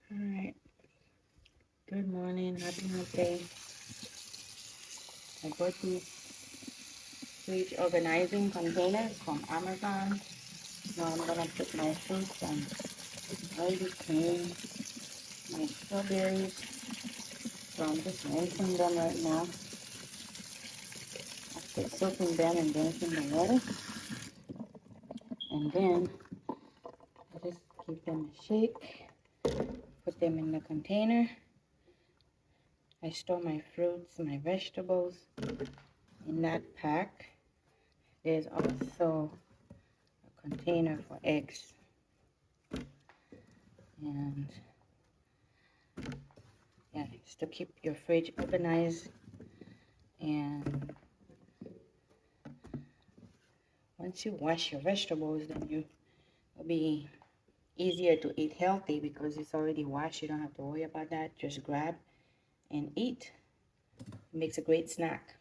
Alright, good morning, happy hump day. I bought these fridge organizing containers from Amazon. Now I'm gonna put my fruits and already clean my strawberries. So I'm just rinsing them right now. After soaking them and rinsing the water. And then I just give them a shake, put them in the container. I store my fruits, my vegetables in that pack. There's also a container for eggs. And yeah, just to keep your fridge organized. And once you wash your vegetables, then it'll be easier to eat healthy because it's already washed. You don't have to worry about that. Just grab and eat. It makes a great snack.